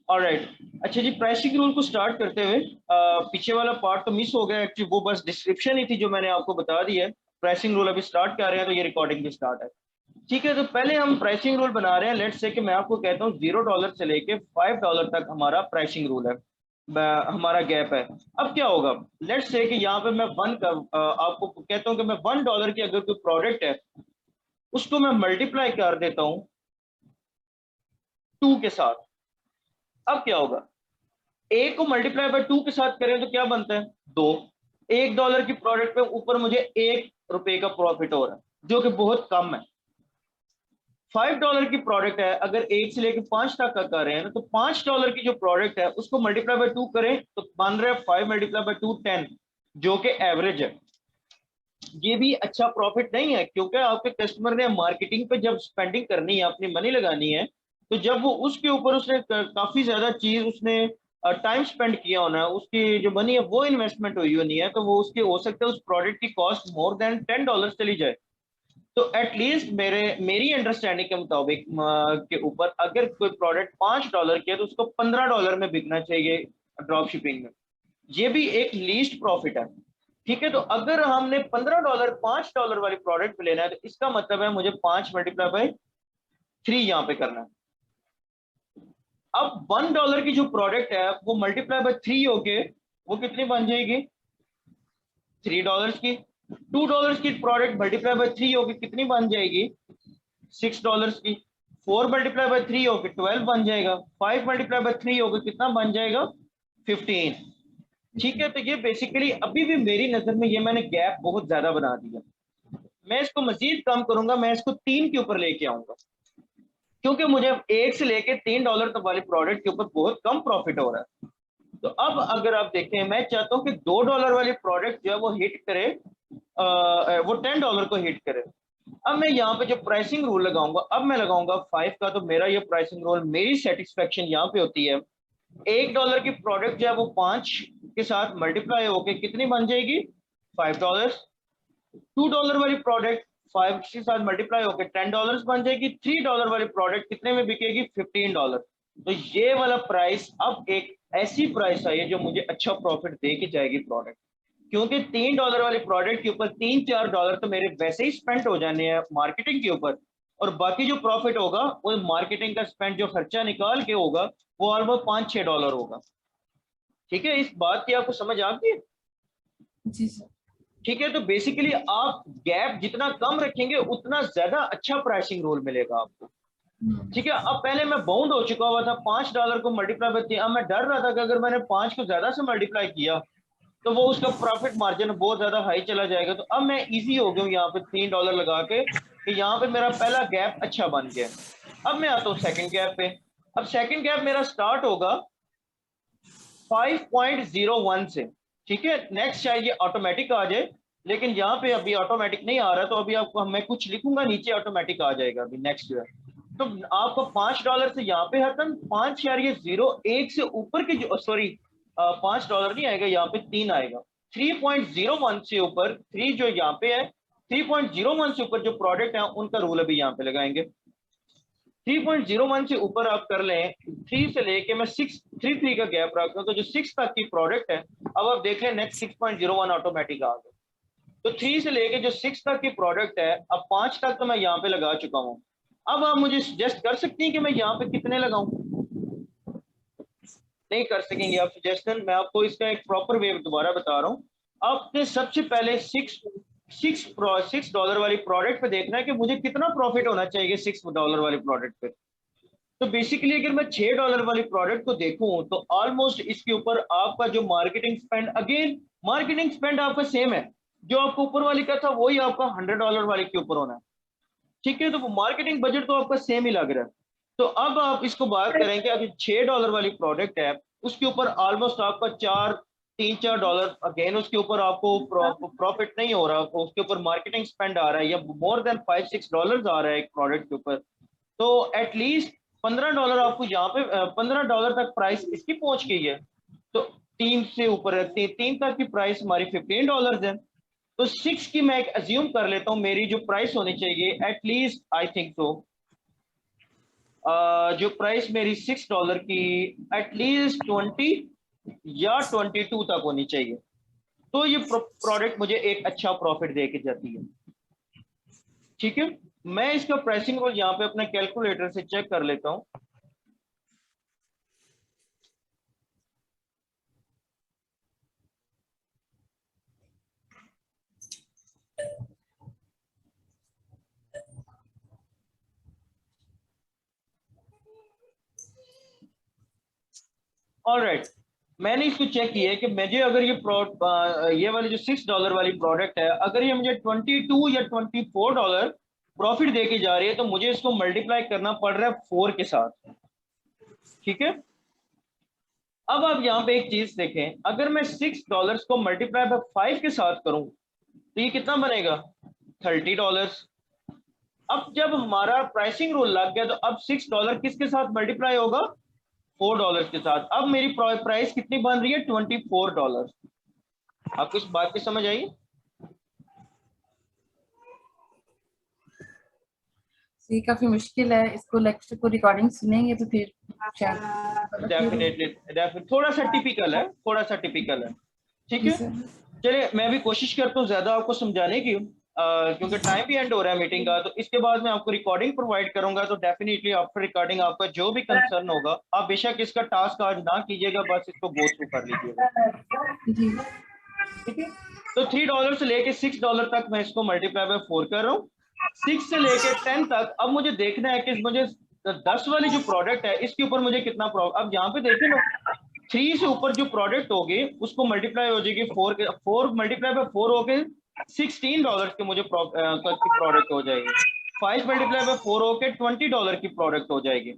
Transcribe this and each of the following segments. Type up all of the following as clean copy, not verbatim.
Alright, अच्छा जी, pricing rule को start करते हुए पीछे वाला पार्ट तो मिस हो गया एक्चुअली, वो बस डिस्क्रिप्शन ही थी जो मैंने आपको बता दी है। प्राइसिंग रूल अभी स्टार्ट कर रहे हैं तो ये रिकॉर्डिंग भी स्टार्ट है। ठीक है, तो पहले हम प्राइसिंग रूल बना रहे हैं। लेट्स से कि मैं आपको कहता हूँ $0 से लेके $5 तक हमारा प्राइसिंग रूल है, हमारा गैप है। अब क्या होगा, लेट्स से कि यहाँ पे मैं आपको कहता हूँ कि मैं $1 की अगर कोई प्रोडक्ट है उसको मैं मल्टीप्लाई कर देता हूँ 2 के साथ। अब क्या होगा, ए को मल्टीप्लाई बाय 2 के साथ करें तो क्या बनता है, 2। $1 की प्रोडक्ट पे ऊपर मुझे ₹1 का प्रॉफिट हो रहा है, जो कि बहुत कम है। $5 की प्रोडक्ट है, अगर 1 से लेकर 5 तक का कर रहे हैं ना, तो $5 की जो प्रोडक्ट है उसको मल्टीप्लाई बाय 2 करें तो बन रहा है 5 मल्टीप्लाई बाय 2 10, जो कि एवरेज है। ये भी अच्छा प्रॉफिट नहीं है, क्योंकि आपके कस्टमर ने मार्केटिंग पे जब स्पेंडिंग करनी है, अपनी मनी लगानी है, तो जब वो उसके ऊपर उसने काफी ज्यादा चीज उसने टाइम स्पेंड किया होना है, उसकी जो मनी है वो इन्वेस्टमेंट हुई होनी है, तो वो उसकी हो सकता है उस प्रोडक्ट की कॉस्ट मोर देन $10 चली जाए। तो एटलीस्ट मेरी अंडरस्टैंडिंग के मुताबिक के ऊपर अगर कोई प्रोडक्ट $5 की है तो उसको $15 में बिकना चाहिए ड्रॉप शिपिंग में। ये भी एक लीस्ट प्रॉफिट है। ठीक है, तो अगर हमने $15 $5 वाली प्रोडक्ट पे लेना है तो इसका मतलब है मुझे 5 मल्टीप्लाई बाई 3 यहाँ पे करना है। अब $1 की जो प्रोडक्ट है वो मल्टीप्लाई बाय 3 होके वो कितनी बन जाएगी, $3 की। $2 की प्रोडक्ट मल्टीप्लाई बाय 3 होके कितनी बन जाएगी, $6 की। 4 मल्टीप्लाई बाय 3 होके 12 बन जाएगा। 5 मल्टीप्लाई बाय 3 होके कितना बन जाएगा, 15। ठीक है, तो ये बेसिकली अभी भी मेरी नजर में ये मैंने गैप बहुत ज्यादा बना दिया। मैं इसको मजीद कम करूंगा, मैं इसको 3 के ऊपर लेके आऊंगा, क्योंकि मुझे 1 से लेके $3 तक वाली प्रोडक्ट के ऊपर बहुत कम प्रॉफिट हो रहा है। तो अब अगर आप देखें, मैं चाहता हूं कि $2 वाली प्रोडक्ट जो है वो हिट करे, वो $10 को हिट करे। अब मैं यहाँ पे जो प्राइसिंग रूल लगाऊंगा, अब मैं लगाऊंगा 5 का, तो मेरा ये प्राइसिंग रूल, मेरी सेटिस्फेक्शन यहाँ पे होती है, $1 की प्रोडक्ट जो है वो 5 के साथ मल्टीप्लाई होके कितनी बन जाएगी, $5। $2 वाली प्रोडक्ट 5 के साथ मल्टीप्लाई होकर $10 बन जाएगी। $3 वाली प्रोडक्ट कितने में बिकेगी, $15। तो ये वाला प्राइस अब एक ऐसी प्राइस आई है जो मुझे अच्छा प्रॉफिट दे के जाएगी प्रोडक्ट, क्योंकि $3 वाली प्रोडक्ट के ऊपर $3-4 तो मेरे वैसे ही स्पेंड हो जाने हैं मार्केटिंग के ऊपर, और बाकी जो प्रॉफिट होगा वो मार्केटिंग का स्पेंड जो खर्चा निकाल के होगा वो ऑलमोस्ट $5-6 होगा। ठीक है, इस बात की आपको समझ आ गई। जी सर। ठीक है, तो बेसिकली आप गैप जितना कम रखेंगे उतना ज्यादा अच्छा प्राइसिंग रोल मिलेगा आपको। ठीक है, अब पहले मैं बाउंड हो चुका हुआ था $5 को मल्टीप्लाई करती, अब मैं डर रहा था कि अगर मैंने 5 को ज्यादा से मल्टीप्लाई किया तो वो उसका प्रॉफिट मार्जिन बहुत ज्यादा हाई चला जाएगा। तो अब मैं इजी हो गया हूँ यहाँ पे $3 लगा के, कि यहाँ पे मेरा पहला गैप अच्छा बन गया। अब मैं आता हूँ सेकंड गैप पे। अब सेकंड गैप मेरा स्टार्ट होगा 5.01 से। ठीक है, नेक्स्ट शायद ये ऑटोमेटिक आ जाए, लेकिन यहाँ पे अभी ऑटोमेटिक नहीं आ रहा, तो अभी आपको मैं कुछ लिखूंगा नीचे, ऑटोमेटिक आ जाएगा अभी नेक्स्ट जो है। तो आपको $5 से यहाँ पे हतन 5 यार, ये 0 1 से ऊपर के जो, सॉरी, $5 नहीं आएगा, यहाँ पे 3 आएगा। 3.01 से ऊपर, 3 जो यहाँ पे है, 3.01 से ऊपर जो प्रोडक्ट है उनका रूल अभी यहाँ पे लगाएंगे। 3.01 से ऊपर आप कर लें, 3 से लेके मैं 6.33 का गैप रखता हूं, तो जो 6 तक की प्रोडक्ट है, अब आप देख लें नेक्स्ट 6.01 ऑटोमेटिक आ गया। तो 3 से लेके जो 6 तक की प्रोडक्ट है, अब 5 तक तो मैं यहाँ पे लगा चुका हूँ। अब आप मुझे सजेस्ट कर सकती हैं कि मैं यहाँ पे कितने लगाऊं। नहीं कर सकेंगे आप सजेशन, मैं आपको इसका एक प्रॉपर वे दोबारा बता रहा हूँ। आपने सबसे पहले $6 वाली प्रोडक्ट पे देखना है कि मुझे कितना प्रॉफिट होना चाहिए $6 वाली प्रोडक्ट पे। तो बेसिकली अगर मैं $6 वाली प्रोडक्ट को देखूं तो ऑलमोस्ट इसके ऊपर आपका जो marketing spend, again marketing spend आपका सेम है, जो आपको ऊपर वाली का था वही आपका $100 वाले के ऊपर होना है। ठीक है, तो वो मार्केटिंग बजट तो आपका सेम ही लग रहा है। तो अब आप इसको बात करें कि अभी $6 वाली प्रोडक्ट है, उसके ऊपर ऑलमोस्ट आपका 3-4 अगेन उसके ऊपर आपको प्रॉफिट नहीं हो रहा, उसके ऊपर मार्केटिंग स्पेंड आ रहा है या मोर देन $5-6 आ रहा है एक प्रोडक्ट के ऊपर। तो एटलीस्ट $15 आपको यहाँ पे, $15 तक प्राइस इसकी पहुंच गई है। तो 3 से ऊपर है, 3 तक की प्राइस हमारी $15 है। तो 6 की मैं एक अज्यूम कर लेता हूँ मेरी जो प्राइस होनी चाहिए, एटलीस्ट आई थिंक सो जो प्राइस मेरी $6 की एटलीस्ट 20 या 22 तक होनी चाहिए, तो ये प्रोडक्ट मुझे एक अच्छा प्रॉफिट दे के जाती है। ठीक है, मैं इसका प्राइसिंग रोल यहाँ पे अपने कैलकुलेटर से चेक कर लेता हूँ। ऑलराइट, मैंने इसको चेक किया है कि मुझे अगर ये वाली जो $6 वाली प्रोडक्ट है, अगर ये मुझे 22 या $24 प्रॉफिट दे के जा रही है, तो मुझे इसको मल्टीप्लाई करना पड़ रहा है 4 के साथ। ठीक है, अब आप यहाँ पे एक चीज देखें, अगर मैं $6 को मल्टीप्लाई बाय 5 के साथ करूं तो ये कितना बनेगा? $30। अब जब हमारा प्राइसिंग रूल लग गया, तो अब $6 किसके साथ मल्टीप्लाई होगा? $4 के साथ। अब मेरी प्राइस कितनी बन रही है? $24। आपको इस बात की समझ आई? ये काफी मुश्किल है, इसको लेक्चर को रिकॉर्डिंग सुनेंगे तो फिर शायद डेफिनेटली थोड़ा सा टिपिकल है, थोड़ा सा टिपिकल है। ठीक जी है, सर। चलिए मैं भी कोशिश करता हूँ ज्यादा आपको समझाने की, क्योंकि टाइम भी एंड हो रहा है मीटिंग का। तो इसके बाद मैं आपको रिकॉर्डिंग प्रोवाइड करूंगा, तो डेफिनेटली आफ्टर रिकॉर्डिंग आपका जो भी कंसर्न होगा, आप बेशक इसका टास्क आज ना कीजिएगा, बस इसको गो थ्रू कर लीजिएगा। जी ठीक है, तो $3 से लेके $6 तक मैं इसको मल्टीप्लाई बाय 4 कर रहा हूँ। 6 से लेके 10 तक अब मुझे देखना है कि मुझे 10 वाली जो प्रोडक्ट है इसके ऊपर मुझे कितना अब यहाँ पे देखें ना, 3 से ऊपर जो प्रोडक्ट होगी उसको मल्टीप्लाई हो जाएगी 4 मल्टीप्लाई बाय 4 हो गए $16 के मुझे प्रोडक्ट हो जाएगी। 5 मल्टीप्लाई बाय 4 होके $20 की प्रोडक्ट हो जाएगी।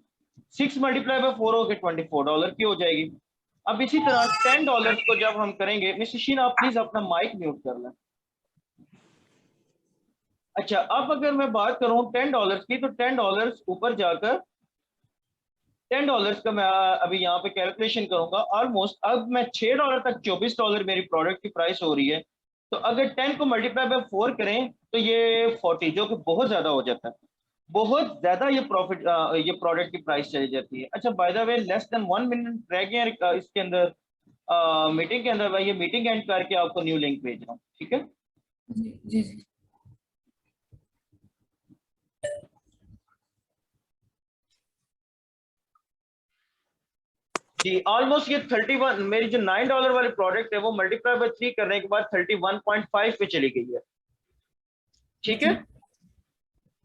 6 मल्टीप्लाई बाय 4 होके $24 की हो जाएगी। अब इसी तरह $10 को जब हम करेंगे, मिस शीन आप प्लीज अपना माइक म्यूट कर लें। अच्छा, अब अगर मैं बात करूं $10 की, तो $10 ऊपर जाकर $10 का मैं अभी यहाँ पे कैलकुलेशन करूंगा। ऑलमोस्ट अब मैं $6 तक $24 मेरी प्रोडक्ट की प्राइस हो रही है। तो अगर 10 को मल्टीप्लाई बाय 4 करें तो ये 40, जो कि बहुत ज्यादा हो जाता है, बहुत ज्यादा ये प्रॉफिट ये प्रोडक्ट की प्राइस चली जाती है। अच्छा, by the way less than 1 minute रह गए इसके अंदर, मीटिंग के अंदर। मैं ये मीटिंग एंड करके आपको न्यू लिंक भेज रहा हूँ। ठीक है जी जी जी। जी, ऑलमोस्ट ये 31 मेरी जो $9 वाली प्रोडक्ट है वो मल्टीप्लाई बाय 3 करने के बाद 31.5 पे चली गई है। ठीक है,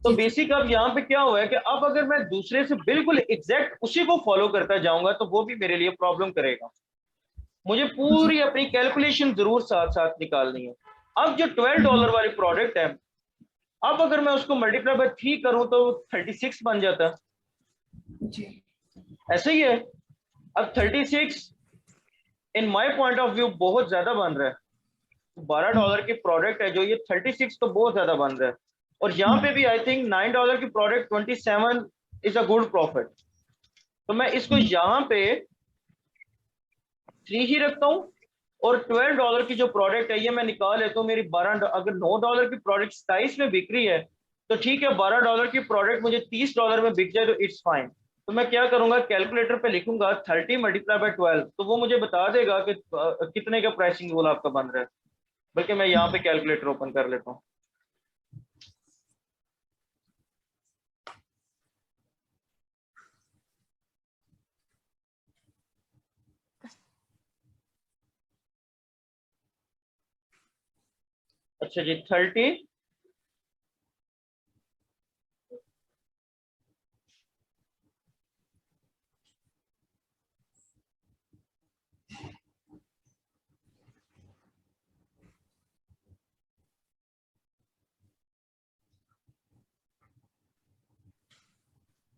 तो जी बेसिक अब यहाँ पे क्या हुआ है कि अब अगर मैं दूसरे से बिल्कुल एग्जैक्ट उसी को फॉलो करता जाऊंगा तो वो भी मेरे लिए प्रॉब्लम करेगा। मुझे जी पूरी अपनी कैलकुलेशन जरूर साथ साथ निकालनी है। अब जो $12 वाली प्रोडक्ट है, अब अगर मैं उसको मल्टीप्लाई बाय 3 करूं तो 36 बन जाता है। जी ऐसे ही है। अब 36 in my point of view बहुत ज्यादा बन रहा है। $12 की प्रोडक्ट है जो ये 36 तो बहुत ज्यादा बन रहा है। और यहाँ पे भी आई थिंक $9 की product 27 is a good profit. तो मैं इसको यहाँ पे 3 ही रखता हूँ, और $12 की जो प्रोडक्ट है ये मैं निकाल लेता हूँ मेरी 12। अगर $9 की प्रोडक्ट 27 में बिक रही है तो ठीक है, $12 की प्रोडक्ट मुझे $30 में बिक जाए तो इट्स फाइन। तो मैं क्या करूंगा, कैलकुलेटर पे लिखूंगा 30 मल्टीप्लाई बाय 12, तो वो मुझे बता देगा कि कितने का प्राइसिंग रोल आपका बन रहा है। बल्कि मैं यहाँ पे कैलकुलेटर ओपन कर लेता हूँ। अच्छा जी, 30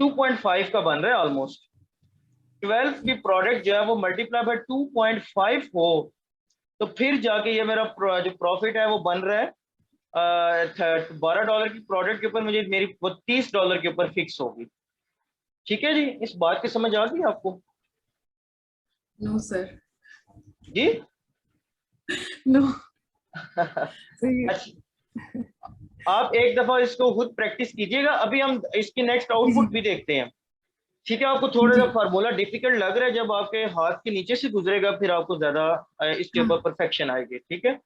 2.5 का बन रहा है ऑलमोस्ट। 12 की प्रोडक्ट जो है वो मल्टीप्लाई बाय 2.5 हो तो फिर जाके ये मेरा जो प्रॉफिट है वो बन रहा है। $12 की प्रोडक्ट के ऊपर मुझे मेरी वो $30 के ऊपर फिक्स होगी। ठीक है जी, इस बात की समझ आ गई आपको? No sir. जी नो। अच्छा, आप एक दफा इसको खुद प्रैक्टिस कीजिएगा। अभी हम इसकी नेक्स्ट आउटपुट भी देखते हैं। ठीक है, आपको थोड़ा सा जी फार्मूला डिफिकल्ट लग रहा है, जब आपके हाथ के नीचे से गुजरेगा फिर आपको ज्यादा इसके ऊपर हाँ परफेक्शन आएगी। ठीक है,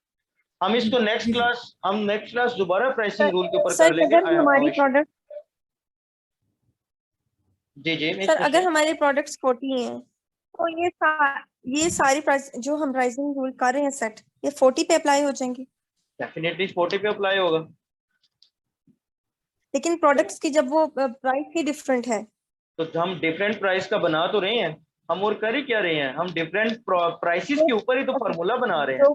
हम जी इसको नेक्स्ट जी जी क्लास हम नेक्स्ट क्लास दोबारा प्राइसिंग सर रूल के ऊपर कर सर लेंगे। अगर आई हैव नो हमारी इशू। प्रोडक्ट जी जी, सर नेक्स्ट अगर क्वेश्चन। हमारे प्रोडक्ट्स 40 हैं तो ये सारी प्राइस जो हम प्राइसिंग रूल कर रहे हैं सेट, ये 40 पे अप्लाई हो जाएंगे। डेफिनेटली 40 पे अप्लाई होगा। लेकिन प्रोडक्ट्स की जब वो प्राइस ही डिफरेंट है। तो हम डिफरेंट प्राइस का बना तो रहे हैं, हम और कर ही क्या रहे हैं, हम डिफरेंट प्राइसेस के ऊपर ही तो ओके फार्मूला बना रहे हैं। तो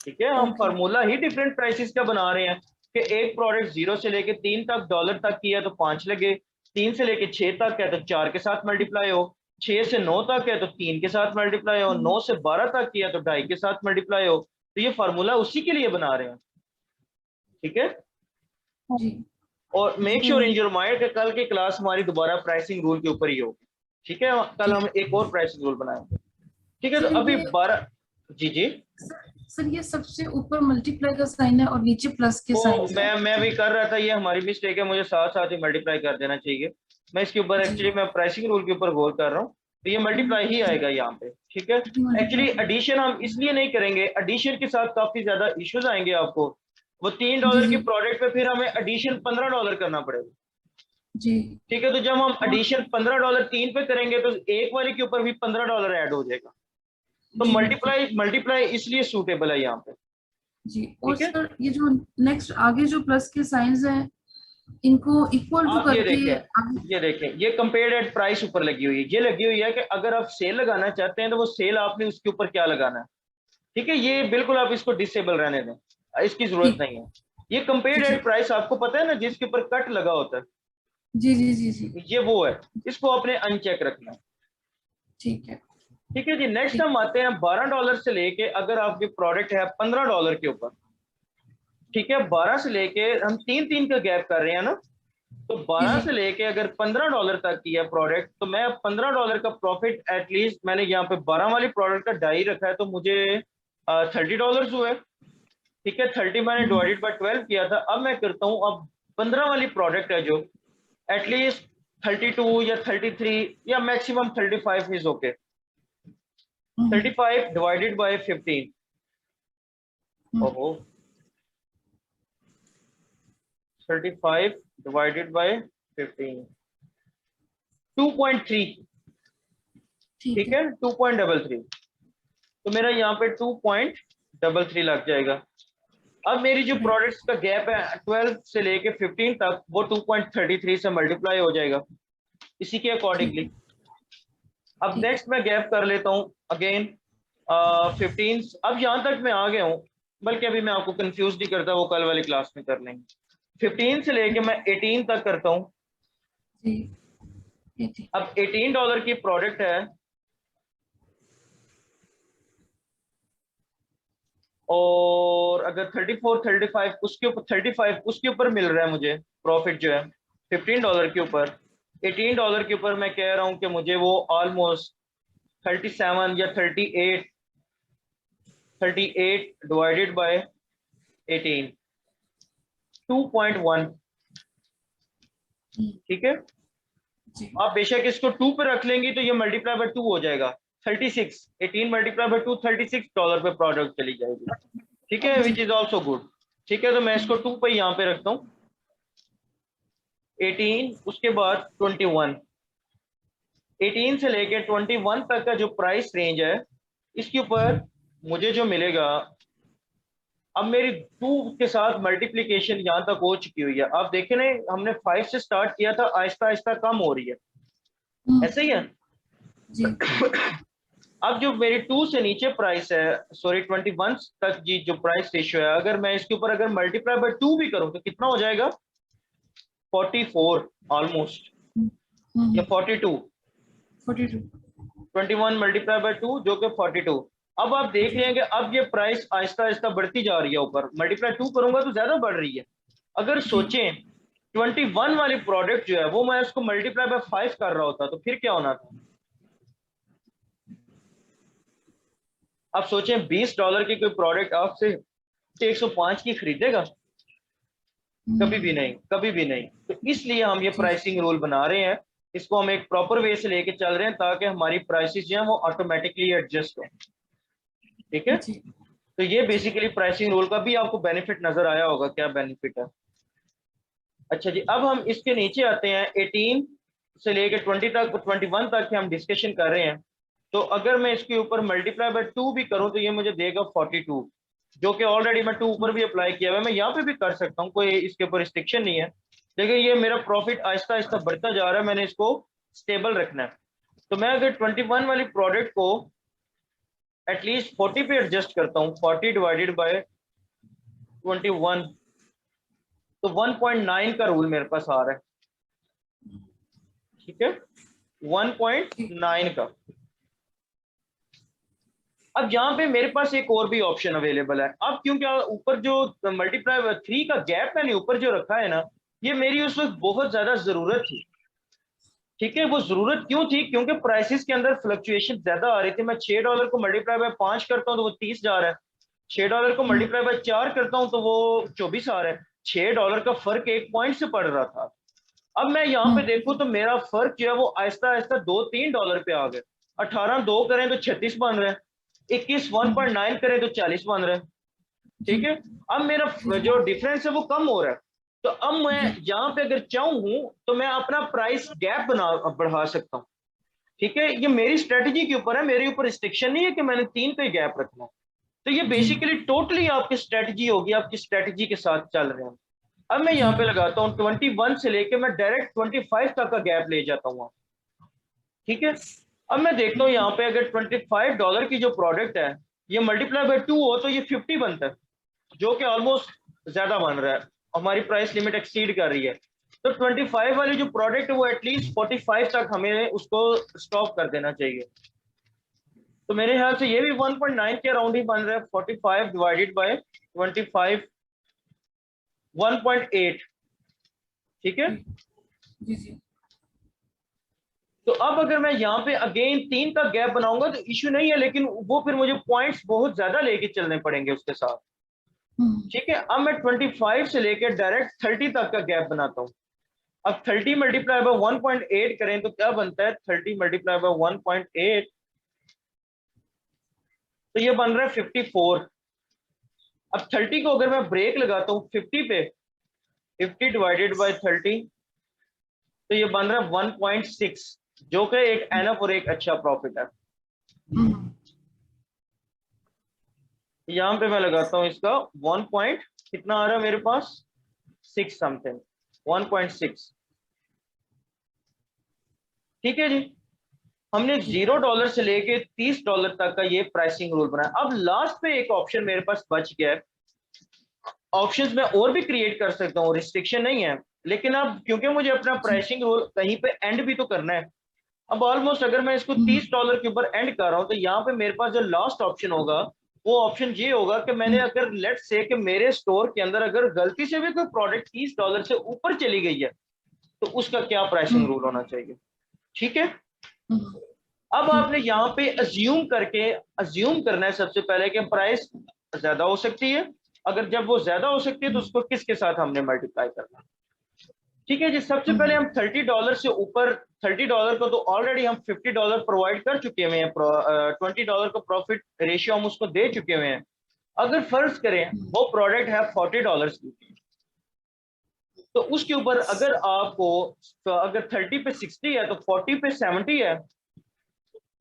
ठीक है, हम ओके फार्मूला ही डिफरेंट प्राइसेस का बना रहे हैं कि एक प्रोडक्ट 0 से लेके 3 तक डॉलर तक की है तो 5 लगे, 3 से लेके 6 तक है तो 4 के साथ मल्टीप्लाई हो, 6 से 9 तक है तो 3 के साथ मल्टीप्लाई हो, 9 से 12 तक की है तो 2.5 के साथ मल्टीप्लाई हो। तो ये फार्मूला उसी के लिए बना रहे हैं। ठीक है, जी और make sure in your mind कि कल की क्लास हमारी दोबारा प्राइसिंग रूल के ऊपर ही होगी। ठीक है, कल जी हम एक और प्राइसिंग रूल बनाएंगे। ठीक है, तो सर अभी ये 12। जी जी, सर ये सबसे ऊपर मल्टीप्लाई का साइन है और नीचे प्लस के वो साइन है। मैं भी कर रहा था, ये हमारी मिस्टेक है, मुझे साथ साथ ही मल्टीप्लाई कर देना चाहिए। मैं इसके ऊपर जी एक्चुअली मैं प्राइसिंग रूल के ऊपर गौर कर रहा हूँ, तो ये मल्टीप्लाई ही जी आएगा यहाँ पे। ठीक है, एक्चुअली मल्टीप्लाई एडिशन हम इसलिए नहीं करेंगे, एडिशन के साथ काफी ज्यादा इश्यूज आएंगे आपको। वो $3 जी की जी प्रोडक्ट पे फिर हमें एडिशन $15 करना पड़ेगा। जी ठीक है, तो जब हम और एडिशन $15 3 पे करेंगे तो एक वाले के ऊपर भी $15 ऐड हो जाएगा। तो जी बिल्कुल मल्टीप्लाई मल्टीप्लाई इसलिए सूटेबल है यहाँ पे। जी। और ठीक है, सर ये जो नेक्स्ट आगे जो प्लस के साइंस हैं इनको इक्वल टू आप ये करके देखें, आगे। ये देखें, ये कंपेयर्ड एट प्राइस ऊपर लगी हुई है, ये लगी हुई है कि अगर आप सेल लगाना चाहते हैं तो वो सेल आपने उसके ऊपर क्या लगाना है। ठीक है, ये बिल्कुल आप इसको डिसेबल रहने दें, इसकी जरूरत ठीक नहीं है। ये जी कंपेयर्ड एट ठीक प्राइस आपको पता है ना, जिसके ऊपर कट लगा होता है, जी जी जी जी ये वो है, इसको आपने अनचेक रखना है। ठीक है ठीक है जी, नेक्स्ट ठीक हम आते हैं $12 से लेके, अगर आपकी प्रोडक्ट है $15 के ऊपर। ठीक है, 12 से लेके हम 3 का गैप कर रहे हैं ना, तो जी 12 जी से लेके अगर $15 तक की है प्रोडक्ट, तो मैं $15 का प्रॉफिट एटलीस्ट, मैंने यहाँ पे 12 वाली प्रोडक्ट का डाई रखा है तो मुझे $30 हुए। ठीक है, 30 मैंने डिवाइडेड बाय 12 किया था, अब मैं करता हूँ, अब 15 वाली प्रोडक्ट है जो एटलीस्ट 32 या 33 या maximum 35 is okay. 35 divided by 15, ओहो, 35 डिवाइडेड बाय 15, 2.3। ठीक ठीक है है, 2.33, तो मेरा यहाँ पे 2.33 लग जाएगा। अब मेरी जो राइट प्रोडक्ट्स का गैप है 12 से लेके 15 तक, वो 2.33 से मल्टीप्लाई हो जाएगा इसी के ठीक अकॉर्डिंगली। है अब ठीक है नेक्स्ट मैं गैप कर लेता हूँ अगेन 15। अब यहाँ तक मैं आ गया हूँ, बल्कि अभी मैं आपको कंफ्यूज नहीं करता, वो कल वाली क्लास में कर लेंगे। 15 से लेके मैं 18 तक करता हूँ। जी ये ठीक अब $18 की प्रोडक्ट है और अगर 34 35 उसके ऊपर 35 उसके ऊपर मिल रहा है मुझे प्रॉफिट जो है $15 के ऊपर। $18 के ऊपर मैं कह रहा हूँ कि मुझे वो ऑलमोस्ट 37 या 38 डिवाइडेड बाय 18, 2.1। ठीक है, जी आप बेशक इसको 2 पे रख लेंगी तो ये मल्टीप्लाई बाय 2 हो जाएगा, 36। 18 मल्टीप्लाई बाय 2 $36 पे प्रोडक्ट चली जाएगी। ठीक है, जी विच इज ऑल्सो गुड। ठीक है, तो मैं इसको 2 पे यहाँ पे रखता हूँ, 18 उसके बाद 21, 18 से लेके 21 तक का जो प्राइस रेंज है इसके ऊपर मुझे जो मिलेगा, अब मेरी 2 के साथ मल्टीप्लीकेशन यहाँ तक हो चुकी हुई है। आप देखें ना, हमने 5 से स्टार्ट किया था, आहिस्ता आहिस्ता कम हो रही है, ऐसे ही है। जी अब जो मेरी 2 से नीचे प्राइस है, सॉरी 21 तक जी जो प्राइस रेशियो है, अगर मैं इसके ऊपर अगर मल्टीप्लाई बाय 2 भी करूं तो कितना हो जाएगा, 44 ऑलमोस्ट, या 42। 42 21 मल्टीप्लाई बाय 2 जो कि 42। अब आप देख रहे हैं कि अब ये प्राइस आहिस्ता आहिस्ता बढ़ती जा रही है, ऊपर मल्टीप्लाई 2 करूंगा तो ज्यादा बढ़ रही है। अगर जी सोचें 21 वाली प्रोडक्ट जो है वो मैं उसको मल्टीप्लाई बाय 5 कर रहा होता तो फिर क्या होना था। अब सोचें $20 की कोई प्रोडक्ट आपसे 105 की खरीदेगा, कभी भी नहीं, कभी भी नहीं। तो इसलिए हम ये प्राइसिंग रूल बना रहे हैं, इसको हम एक प्रॉपर वे से लेके चल रहे हैं ताकि हमारी प्राइसेस जो है वो ऑटोमेटिकली एडजस्ट हो। ठीक है, तो ये बेसिकली प्राइसिंग रूल का भी आपको बेनिफिट नजर आया होगा, क्या बेनिफिट है। अच्छा जी, अब हम इसके नीचे आते हैं, 18 से लेके 20 तक, 21 तक हम डिस्कशन कर रहे हैं। तो अगर मैं इसके ऊपर मल्टीप्लाई बाय 2 भी करूं तो ये मुझे देगा 42, जो कि ऑलरेडी मैं 2 ऊपर भी अप्लाई किया हुआ है, मैं यहाँ पे भी कर सकता हूँ, कोई इसके ऊपर रिस्ट्रिक्शन नहीं है। लेकिन ये मेरा प्रॉफिट आहिस्ता आहिस्ता बढ़ता जा रहा है, मैंने इसको स्टेबल रखना है। तो मैं अगर 21 वाली प्रोडक्ट को एटलीस्ट 40 पे एडजस्ट करता हूँ, 40 डिवाइडेड बाय 21, तो 1.9 का रूल मेरे पास आ रहा है। ठीक है, 1.9 का। अब यहाँ पे मेरे पास एक और भी ऑप्शन अवेलेबल है। अब क्योंकि ऊपर जो मल्टीप्लाई 3 का गैप मैंने ऊपर जो रखा है ना, ये मेरी उस वक्त बहुत ज्यादा जरूरत थी। ठीक है, वो जरूरत क्यों थी? क्योंकि प्राइसेस के अंदर फ्लक्चुएशन ज्यादा आ रही थी। मैं $6 को मल्टीप्लाई बाय 5 करता हूँ तो वो 30 जा रहा है, $6 को मल्टीप्लाई बाय 4 करता हूँ तो वो 24 आ रहा है। $6 का फर्क 1 पॉइंट से पड़ रहा था। अब मैं यहाँ पे देखूं तो मेरा फर्क जो है वो आहिस्ता आहिस्ता $2-3 पे आ गए। 18 2 करें तो 36 बन रहे हैं, 21 1.9 करें तो 40 बन रहे हैं। ठीक है, अब मेरा जो डिफरेंस है वो कम हो रहा है। तो अब मैं यहाँ पे अगर चाहूँ तो मैं अपना प्राइस गैप बढ़ा सकता हूँ। ठीक है, ये मेरी स्ट्रेटजी के ऊपर है, मेरे ऊपर रिस्ट्रिक्शन नहीं है कि मैंने 3 पे गैप रखना है। तो ये बेसिकली टोटली आपकी स्ट्रेटजी होगी, आपकी स्ट्रेटजी के साथ चल रहे हैं। अब मैं यहाँ पे लगाता हूँ 21 से लेके मैं डायरेक्ट 25 तक का गैप ले जाता हूँ। ठीक है, अब मैं देखता हूँ यहाँ पे अगर $25 की जो प्रोडक्ट है ये मल्टीप्लाई बाय 2 हो तो ये 50 बनता है, जो कि ऑलमोस्ट ज्यादा बन रहा है, हमारी प्राइस लिमिट एक्सीड कर रही है। तो 25 वाली जो प्रोडक्ट है वो एटलीस्ट 45 तक हमें उसको स्टॉप कर देना चाहिए। तो मेरे ख्याल से ये भी 1.9 के अराउंड ही बन रहा है। 45 डिवाइडेड बाय 25, 1.8। ठीक है, जी जी। तो अब अगर मैं यहाँ पे अगेन 3 का गैप बनाऊंगा तो इश्यू नहीं है, लेकिन वो फिर मुझे पॉइंट्स बहुत ज्यादा लेके चलने पड़ेंगे उसके साथ। ठीक है, अब मैं 25 से लेकर डायरेक्ट 30 तक का गैप बनाता हूँ। अब 30 मल्टीप्लाई बाय 1.8 करें तो क्या बनता है? 30 मल्टीप्लाई बाय 1.8 तो ये बन रहा है 54। अब 30 को अगर मैं ब्रेक लगाता हूँ 50 पे, 50 डिवाइडेड बाय 30 तो ये बन रहा है 1.6, जो कि एक एनफ और एक अच्छा प्रॉफिट है। यहां पे मैं लगाता हूं इसका 1 पॉइंट कितना आ रहा है मेरे पास, 6 समथिंग, 1.6। ठीक है जी, हमने $0 से लेके $30 तक का ये प्राइसिंग रूल बनाया। अब लास्ट पे एक ऑप्शन मेरे पास बच गया है। ऑप्शंस मैं और भी क्रिएट कर सकता हूँ, रिस्ट्रिक्शन नहीं है, लेकिन अब क्योंकि मुझे अपना प्राइसिंग रूल कहीं पे एंड भी तो करना है। अब ऑलमोस्ट अगर मैं इसको $30 के ऊपर एंड कर रहा हूँ तो यहाँ पे मेरे पास जो लास्ट ऑप्शन होगा वो ऑप्शन ये होगा कि मैंने अगर लेट्स से कि मेरे स्टोर के अंदर अगर गलती से भी कोई प्रोडक्ट $30 से ऊपर चली गई है तो उसका क्या प्राइसिंग रूल होना चाहिए। ठीक है, अब आपने यहाँ पे अज्यूम करना है सबसे पहले कि प्राइस ज्यादा हो सकती है। अगर जब वो ज्यादा हो सकती है तो उसको किसके साथ हमने मल्टीप्लाई करना है। ठीक है जी, सबसे पहले हम $30 से ऊपर, $30 को तो ऑलरेडी हम $50 प्रोवाइड कर चुके हुए हैं, $20 का प्रॉफिट रेशियो हम उसको दे चुके हुए हैं। अगर फर्ज करें वो प्रोडक्ट है $40 की, तो उसके ऊपर अगर आपको अगर 30 पे 60 है तो 40 पे 70 है,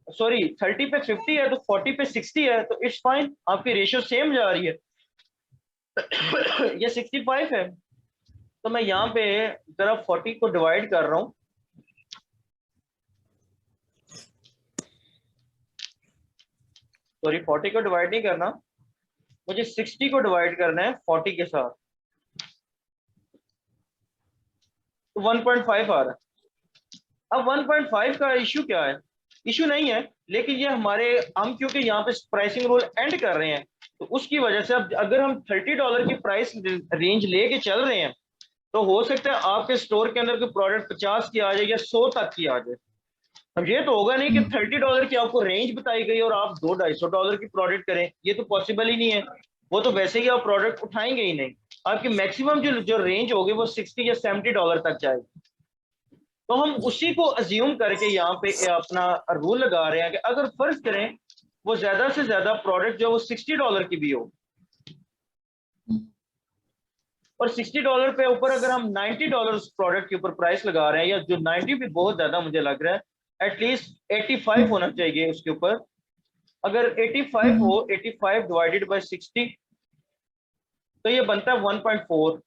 सॉरी 30 पे 50 है तो 40 पे 60 है, तो इट्स फाइन, आपकी रेशियो सेम जा रही है। ये 65 है, तो मैं यहाँ पे जरा 40 को डिवाइड कर रहा हूँ, सॉरी 40 को डिवाइड नहीं करना, मुझे 60 को डिवाइड करना है 40 के साथ, तो 1.5 आ रहा है। अब 1.5 का इश्यू क्या है? इश्यू नहीं है, लेकिन ये हम क्योंकि यहाँ पे प्राइसिंग रूल एंड कर रहे हैं तो उसकी वजह से अब अगर हम $30 की प्राइस रेंज लेके चल रहे हैं तो हो सकता है आपके स्टोर के अंदर कोई प्रोडक्ट 50 की आ जाए या 100 तक की आ जाए। अब ये तो होगा नहीं कि $30 की आपको रेंज बताई गई और आप $200-250 की प्रोडक्ट करें, ये तो पॉसिबल ही नहीं है। वो तो वैसे ही आप प्रोडक्ट उठाएंगे ही नहीं। आपकी मैक्सिमम जो जो रेंज होगी वो 60 या 70 डॉलर तक जाएगी। तो हम उसी को अज्यूम करके यहाँ पे अपना रूल लगा रहे हैं कि अगर फर्ज करें वो ज्यादा से ज्यादा प्रोडक्ट जो वो 60 डॉलर की भी हो, और 60 डॉलर पे ऊपर अगर हम 90 डॉलर प्रोडक्ट के ऊपर प्राइस लगा रहे हैं, या जो 90 भी बहुत ज्यादा मुझे लग रहा है, एटलीस्ट 85 होना चाहिए उसके ऊपर। अगर 85 हो, 85 डिवाइडेड बाय 60 तो ये बनता है 1.4।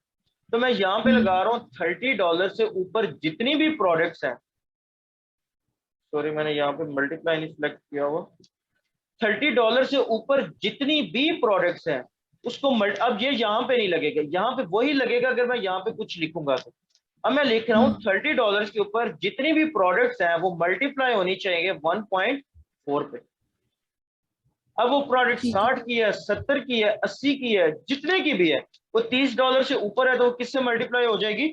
तो मैं यहाँ पे लगा रहा हूँ 30 डॉलर से ऊपर जितनी भी प्रोडक्ट्स हैं, सॉरी मैंने यहाँ पे मल्टीप्लाई नहीं सिलेक्ट किया हुआ, 30 डॉलर से ऊपर जितनी भी प्रोडक्ट्स हैं उसको अब ये यहाँ पे नहीं लगेगा, यहाँ पे वही लगेगा अगर मैं यहाँ पे कुछ लिखूंगा तो। अब मैं लिख रहा हूँ 30 डॉलर के ऊपर जितनी भी प्रोडक्ट्स हैं वो मल्टीप्लाई होनी चाहिए 1.4 पे। अब वो प्रोडक्ट 60 की है, 70 की है, 80 की है, जितने की भी है, वो 30 डॉलर से ऊपर है तो किससे मल्टीप्लाई हो जाएगी?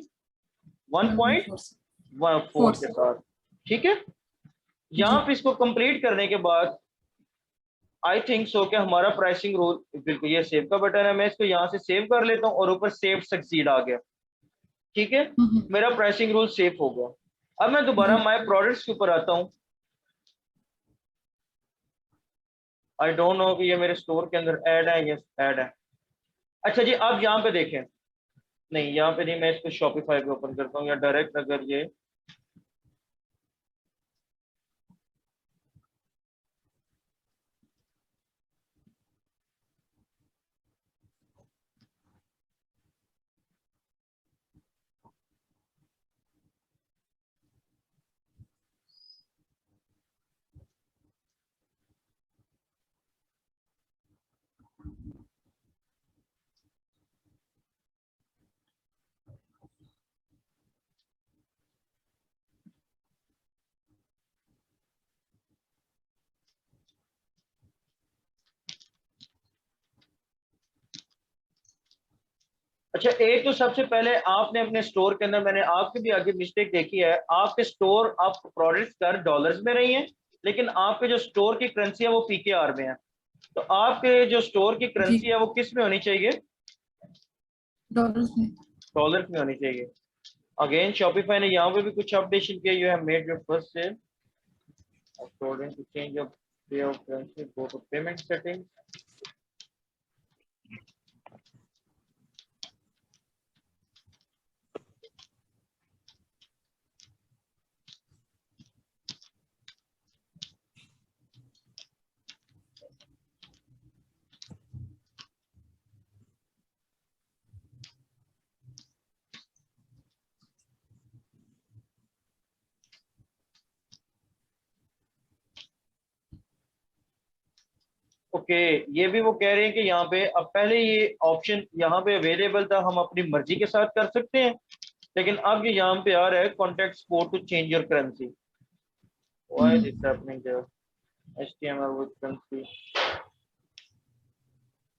1.14 के साथ। ठीक है, यहाँ पे इसको कंप्लीट करने के बाद आई थिंक सो कि हमारा प्राइसिंग रूल, बिल्कुल ये सेव का बटन है, मैं इसको यहाँ से सेव कर लेता हूँ और ऊपर सेव सक्सीड आ गया। ठीक है, मेरा प्राइसिंग रूल सेव हो गया। अब मैं दोबारा माय प्रोडक्ट्स के ऊपर आता हूँ। आई डोंट नो कि ये मेरे स्टोर के अंदर ऐड है, यस ऐड है। अच्छा जी, अब यहाँ पे देखें, नहीं यहाँ पे नहीं, मैं इसको शॉपिफाई पे ओपन करता हूँ या डायरेक्ट अगर ये अच्छा, एक तो सबसे पहले आपने अपने स्टोर के अंदर, मैंने आपके भी आगे मिस्टेक देखी है, आपके स्टोर आप प्रोडक्ट्स कर डॉलर्स में रही हैं, लेकिन आपके जो स्टोर की करेंसी है वो पीकेआर में है। तो आपके जो स्टोर की करेंसी है वो किस में होनी चाहिए? डॉलर्स में। डॉलर्स में होनी चाहिए। अगेन शॉपिफाई ने यहाँ पे भी कुछ अपडेशन किया। You have made your first sale according to change of pay of currency, go to payment setting. Okay, ये भी वो कह रहे हैं कि यहाँ पे अब पहले ये ऑप्शन यहाँ पे अवेलेबल था, हम अपनी मर्जी के साथ कर सकते हैं, लेकिन अब ये यहाँ पे आ रहा है contact support to change your currency. Why is this happening there? HTML with currency.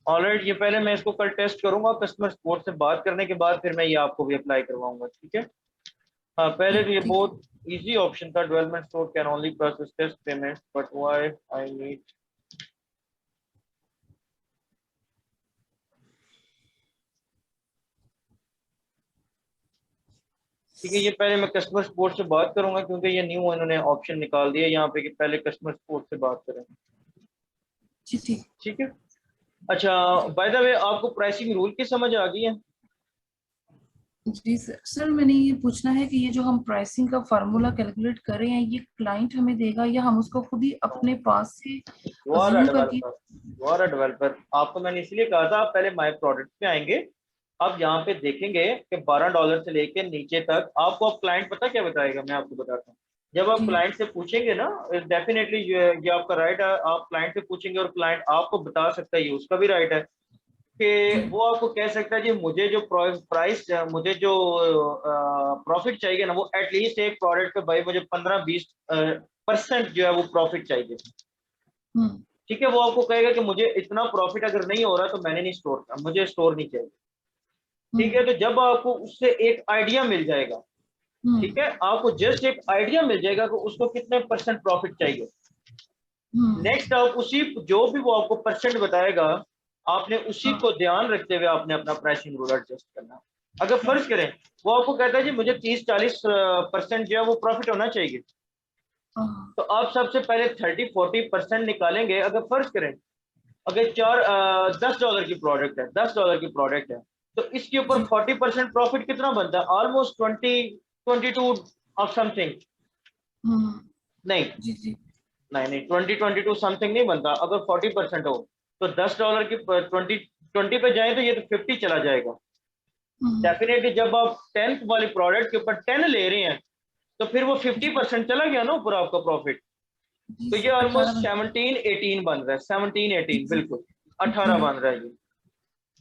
Alright, ये पहले मैं इसको कल टेस्ट करूंगा कस्टमर सपोर्ट से बात करने के बाद, फिर मैं ये आपको भी अप्लाई करवाऊंगा। ठीक है, हाँ पहले तो ये बहुत इजी ऑप्शन था, development store can only process test payment, but why I need. ठीक है, ये पहले मैं कस्टमर सपोर्ट से बात करूंगा क्योंकि ये न्यू इन्होंने ऑप्शन निकाल दिया यहाँ पे कि पहले कस्टमर सपोर्ट से बात करें। ठीक है। अच्छा, बाय द वे आपको प्राइसिंग रूल की समझ आ गई है? जी सर, मैंने ये पूछना है कि ये जो हम प्राइसिंग का फार्मूला कैलकुलेट कर रहे हैं, ये क्लाइंट हमें देगा या हम उसको खुद ही अपने पास से डेवलपर? आपको मैंने इसलिए कहा था आप पहले माय प्रोडक्ट पे आएंगे, आप यहाँ पे देखेंगे कि 12 डॉलर से लेके नीचे तक आपको, अब क्लाइंट पता क्या बताएगा, मैं आपको बताता हूँ। जब आप क्लाइंट से पूछेंगे ना, डेफिनेटली ये आपका राइट है, आप क्लाइंट से पूछेंगे और क्लाइंट आपको बता सकता है, ये उसका भी राइट है कि वो आपको कह सकता है जी मुझे जो प्राइस, मुझे जो प्रॉफिट चाहिए ना, वो एटलीस्ट एक प्रोडक्ट पे भाई मुझे 15-20% जो है वो प्रॉफिट चाहिए। ठीक है, वो आपको कहेगा कि मुझे इतना प्रॉफिट अगर नहीं हो रहा तो मैंने नहीं स्टोर, मुझे स्टोर नहीं चाहिए। ठीक है, तो जब आपको उससे एक आइडिया मिल जाएगा, ठीक है, आपको जस्ट एक आइडिया मिल जाएगा कि उसको कितने % प्रॉफिट चाहिए, नेक्स्ट आप उसी जो भी वो आपको परसेंट बताएगा आपने उसी को ध्यान रखते हुए आपने अपना प्राइसिंग रूल एडजस्ट करना। अगर फर्ज करें वो आपको कहता है जी मुझे 30-40% जो है वो प्रॉफिट होना चाहिए, हाँ, तो आप सबसे पहले 30-40% निकालेंगे। अगर फर्ज करें अगर $10 की प्रोडक्ट है, $10 की प्रोडक्ट है, तो इसके ऊपर जी 40% प्रॉफिट कितना बनता है? Almost 20-22 of something. हम्म, नहीं जी जी 20-22 समथिंग नहीं बनता। अगर 40% हो तो $10 की 20 पे जाए तो ये तो 50 चला जाएगा। हम्म, डेफिनेटली जब आप 10th वाली प्रोडक्ट के ऊपर 10 ले रहे हैं तो फिर वो 50% चला गया ना ऊपर आपका प्रॉफिट। जी तो ये सर 18 ऑलमोस्ट बन 17-18 बन रहा है, 17-18 जी बिल्कुल 18 जी बन रहा है ये।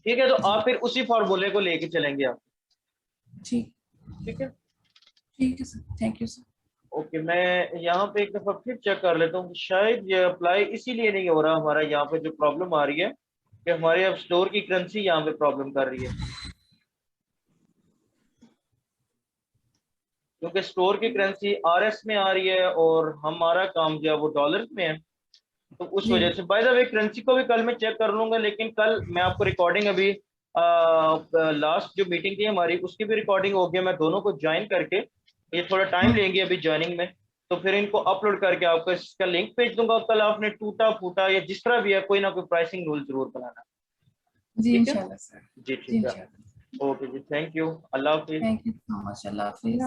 ठीक है, तो जी आप फिर उसी फॉर्मूले को लेके चलेंगे आप। ठीक ठीक है, ठीक है sir, thank you sir. Okay. मैं यहाँ पे एक दफा फिर चेक कर लेता हूँ, शायद ये अप्लाई इसीलिए नहीं हो रहा। हमारा यहाँ पे जो प्रॉब्लम आ रही है कि हमारे अब स्टोर की करेंसी यहाँ पे प्रॉब्लम कर रही है, क्योंकि स्टोर की करेंसी आरएस में आ रही है और हमारा काम जो है वो डॉलर्स में है। तो उस जी वजह से बाय द वे करेंसी को भी कल मैं चेक कर लूंगा, लेकिन कल मैं आपको रिकॉर्डिंग अभी लास्ट जो मीटिंग थी हमारी उसकी भी रिकॉर्डिंग हो गई। मैं दोनों को ज्वाइन करके, ये थोड़ा टाइम हम्म, लेंगे अभी ज्वाइनिंग में, तो फिर इनको अपलोड करके आपको इसका लिंक भेज दूंगा। कल आपने टूटा फूटा या जिस तरह भी है कोई ना कोई प्राइसिंग रूल जरूर बनाना। जी ठीक है इंशाल्लाह सर, जी, जी ठीक है। इंशाल्लाह। ओके जी, थैंक यू, अल्लाह हाफिज। थैंक यू सो मच, अल्लाह हाफिज।